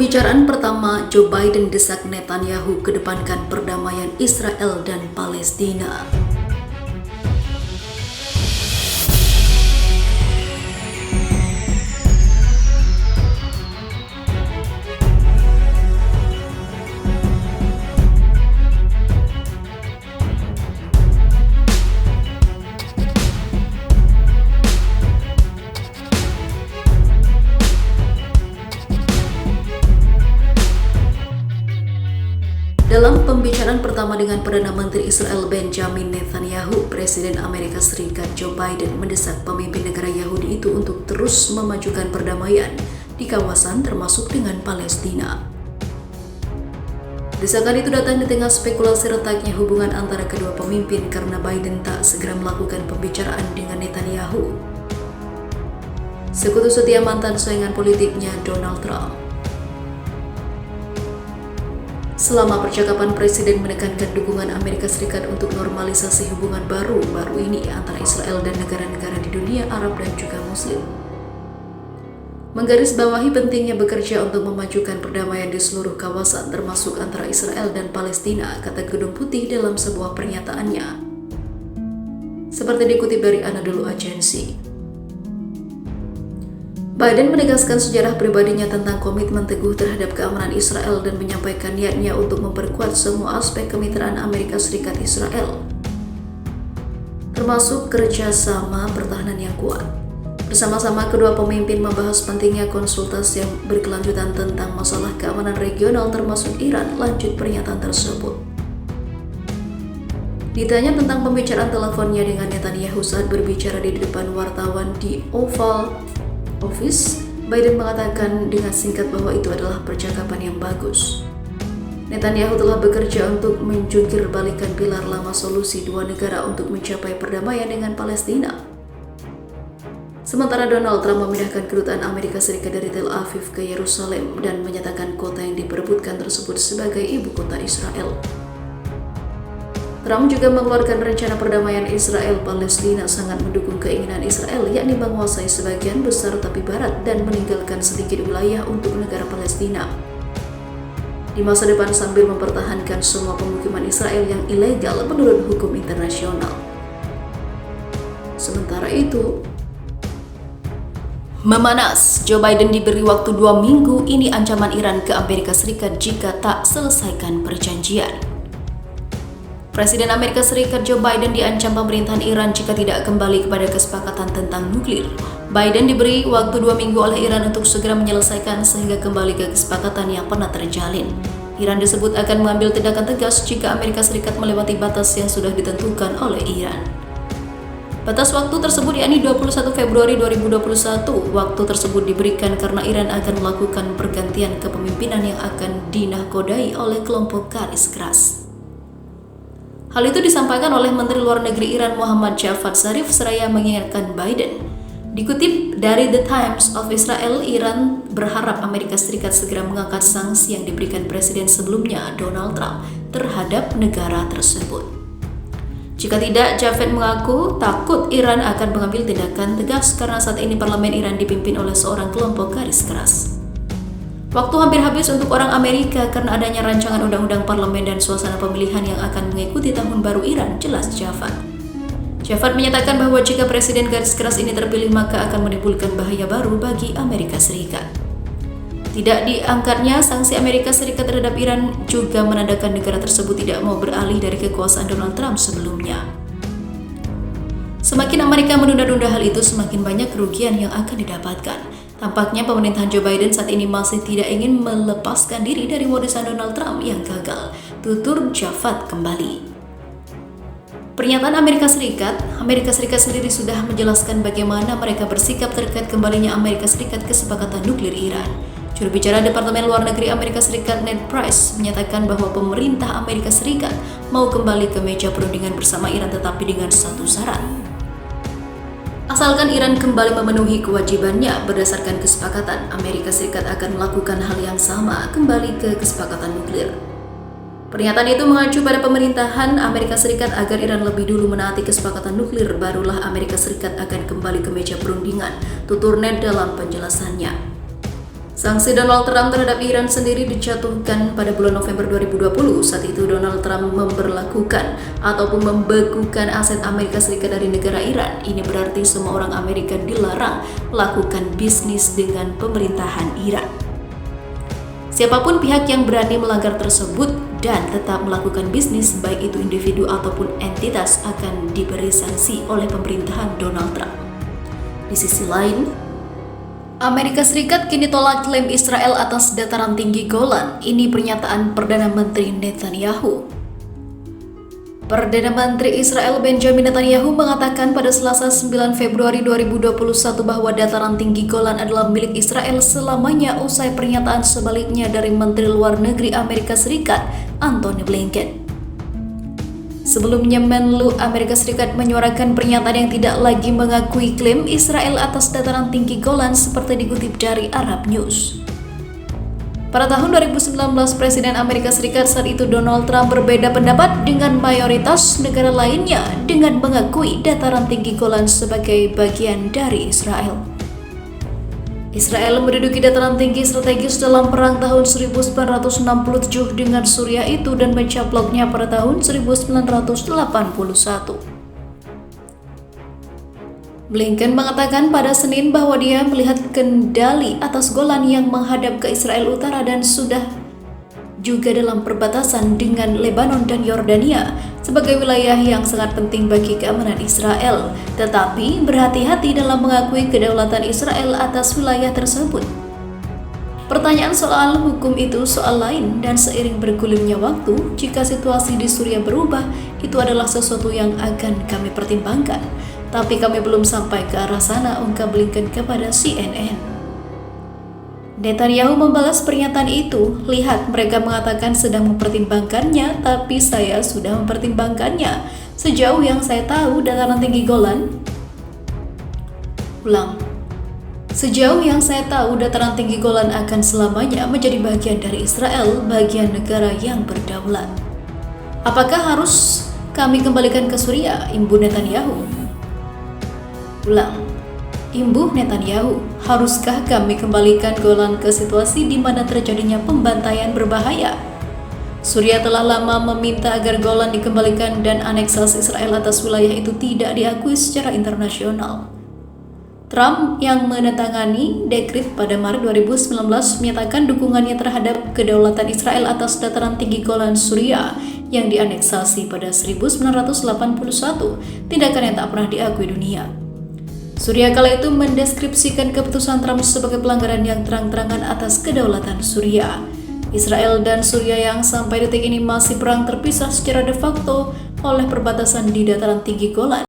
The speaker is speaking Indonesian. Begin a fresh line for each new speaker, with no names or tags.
pembicaraan pertama, Joe Biden desak Netanyahu kedepankan perdamaian Israel dan Palestina. Dalam pembicaraan pertama dengan Perdana Menteri Israel Benjamin Netanyahu, Presiden Amerika Serikat Joe Biden mendesak pemimpin negara Yahudi itu untuk terus memajukan perdamaian di kawasan termasuk dengan Palestina. Desakan itu datang di tengah spekulasi retaknya hubungan antara kedua pemimpin karena Biden tak segera melakukan pembicaraan dengan Netanyahu, sekutu setia mantan saingan politiknya Donald Trump. Selama percakapan, Presiden menekankan dukungan Amerika Serikat untuk normalisasi hubungan baru ini antara Israel dan negara-negara di dunia Arab dan juga Muslim. Menggarisbawahi pentingnya bekerja untuk memajukan perdamaian di seluruh kawasan termasuk antara Israel dan Palestina, kata Gedung Putih dalam sebuah pernyataannya. Seperti dikutip dari Anadolu Agency. Biden menegaskan sejarah pribadinya tentang komitmen teguh terhadap keamanan Israel dan menyampaikan niatnya untuk memperkuat semua aspek kemitraan Amerika Serikat Israel, termasuk kerjasama pertahanan yang kuat. Bersama-sama kedua pemimpin membahas pentingnya konsultasi yang berkelanjutan tentang masalah keamanan regional termasuk Iran, lanjut pernyataan tersebut. Ditanya tentang pembicaraan teleponnya dengan Netanyahu saat berbicara di depan wartawan di Oval Office, Biden mengatakan dengan singkat bahwa itu adalah percakapan yang bagus. Netanyahu telah bekerja untuk menjungkir balikan pilar lama solusi dua negara untuk mencapai perdamaian dengan Palestina. Sementara Donald Trump memindahkan kedutaan Amerika Serikat dari Tel Aviv ke Yerusalem dan menyatakan kota yang diperebutkan tersebut sebagai ibu kota Israel. Trump juga mengeluarkan rencana perdamaian Israel-Palestina sangat mendukung keinginan Israel yakni menguasai sebagian besar tepi barat dan meninggalkan sedikit wilayah untuk negara Palestina di masa depan sambil mempertahankan semua pemukiman Israel yang ilegal menurut hukum internasional. Sementara itu, memanas, Joe Biden diberi waktu 2 minggu, ini ancaman Iran ke Amerika Serikat jika tak selesaikan perjanjian. Presiden Amerika Serikat Joe Biden diancam pemerintahan Iran jika tidak kembali kepada kesepakatan tentang nuklir. Biden diberi waktu 2 minggu oleh Iran untuk segera menyelesaikan sehingga kembali ke kesepakatan yang pernah terjalin. Iran disebut akan mengambil tindakan tegas jika Amerika Serikat melewati batas yang sudah ditentukan oleh Iran. Batas waktu tersebut yakni 21 Februari 2021. Waktu tersebut diberikan karena Iran akan melakukan pergantian kepemimpinan yang akan dinahkodai oleh kelompok garis keras. Hal itu disampaikan oleh Menteri Luar Negeri Iran Muhammad Javad Zarif seraya mengingatkan Biden. Dikutip dari The Times of Israel, Iran berharap Amerika Serikat segera mengangkat sanksi yang diberikan Presiden sebelumnya Donald Trump terhadap negara tersebut. Jika tidak, Javad mengaku takut Iran akan mengambil tindakan tegas karena saat ini parlemen Iran dipimpin oleh seorang kelompok garis keras. Waktu hampir habis untuk orang Amerika karena adanya rancangan undang-undang parlemen dan suasana pemilihan yang akan mengikuti tahun baru Iran, jelas Javad. Javad menyatakan bahwa jika presiden garis keras ini terpilih maka akan menimbulkan bahaya baru bagi Amerika Serikat. Tidak diangkatnya sanksi Amerika Serikat terhadap Iran juga menandakan negara tersebut tidak mau beralih dari kekuasaan Donald Trump sebelumnya. Semakin Amerika menunda-nunda hal itu, semakin banyak kerugian yang akan didapatkan. Tampaknya pemerintahan Joe Biden saat ini masih tidak ingin melepaskan diri dari warisan Donald Trump yang gagal, tutur Javad kembali. Pernyataan Amerika Serikat sendiri sudah menjelaskan bagaimana mereka bersikap terkait kembalinya Amerika Serikat ke kesepakatan nuklir Iran. Juru bicara Departemen Luar Negeri Amerika Serikat Ned Price menyatakan bahwa pemerintah Amerika Serikat mau kembali ke meja perundingan bersama Iran tetapi dengan satu syarat. Asalkan Iran kembali memenuhi kewajibannya berdasarkan kesepakatan, Amerika Serikat akan melakukan hal yang sama, kembali ke kesepakatan nuklir. Pernyataan itu mengacu pada pemerintahan Amerika Serikat agar Iran lebih dulu menaati kesepakatan nuklir, barulah Amerika Serikat akan kembali ke meja perundingan, tutur Ned dalam penjelasannya. Sanksi Donald Trump terhadap Iran sendiri dijatuhkan pada bulan November 2020. Saat itu Donald Trump memberlakukan ataupun membekukan aset Amerika Serikat dari negara Iran. Ini berarti semua orang Amerika dilarang melakukan bisnis dengan pemerintahan Iran. Siapapun pihak yang berani melanggar tersebut dan tetap melakukan bisnis, baik itu individu ataupun entitas, akan diberi sanksi oleh pemerintahan Donald Trump. Di sisi lain, Amerika Serikat kini tolak klaim Israel atas dataran tinggi Golan. Ini pernyataan Perdana Menteri Netanyahu. Perdana Menteri Israel Benjamin Netanyahu mengatakan pada Selasa 9 Februari 2021 bahwa dataran tinggi Golan adalah milik Israel selamanya, usai pernyataan sebaliknya dari Menteri Luar Negeri Amerika Serikat Antony Blinken. Sebelumnya, Menlu Amerika Serikat menyuarakan pernyataan yang tidak lagi mengakui klaim Israel atas dataran tinggi Golan seperti dikutip dari Arab News. Pada tahun 2019, Presiden Amerika Serikat saat itu Donald Trump berbeda pendapat dengan mayoritas negara lainnya dengan mengakui dataran tinggi Golan sebagai bagian dari Israel. Israel menduduki dataran tinggi strategis dalam perang tahun 1967 dengan Suriah itu dan mencaploknya pada tahun 1981. Blinken mengatakan pada Senin bahwa dia melihat kendali atas Golan yang menghadap ke Israel Utara dan sudah juga dalam perbatasan dengan Lebanon dan Yordania sebagai wilayah yang sangat penting bagi keamanan Israel, tetapi berhati-hati dalam mengakui kedaulatan Israel atas wilayah tersebut. Pertanyaan soal hukum itu soal lain, dan seiring bergulirnya waktu, jika situasi di Suriah berubah, itu adalah sesuatu yang akan kami pertimbangkan. Tapi kami belum sampai ke arah sana, ungkap Blinken kepada CNN. Netanyahu membalas pernyataan itu, lihat mereka mengatakan sedang mempertimbangkannya, tapi saya sudah mempertimbangkannya. Sejauh yang saya tahu dataran tinggi Golan Sejauh yang saya tahu dataran tinggi Golan akan selamanya menjadi bagian dari Israel, bagian negara yang berdaulat. Apakah harus kami kembalikan ke Suriah? Imbuh Netanyahu. Imbuh Netanyahu, haruskah kami kembalikan Golan ke situasi di mana terjadinya pembantaian berbahaya? Suriah telah lama meminta agar Golan dikembalikan dan aneksasi Israel atas wilayah itu tidak diakui secara internasional. Trump yang menandatangani dekret pada Maret 2019 menyatakan dukungannya terhadap kedaulatan Israel atas dataran tinggi Golan Suriah yang dianeksasi pada 1981, tindakan yang tak pernah diakui dunia. Suriah kala itu mendeskripsikan keputusan Trump sebagai pelanggaran yang terang-terangan atas kedaulatan Suriah. Israel dan Suriah yang sampai detik ini masih perang terpisah secara de facto oleh perbatasan di dataran tinggi Golan.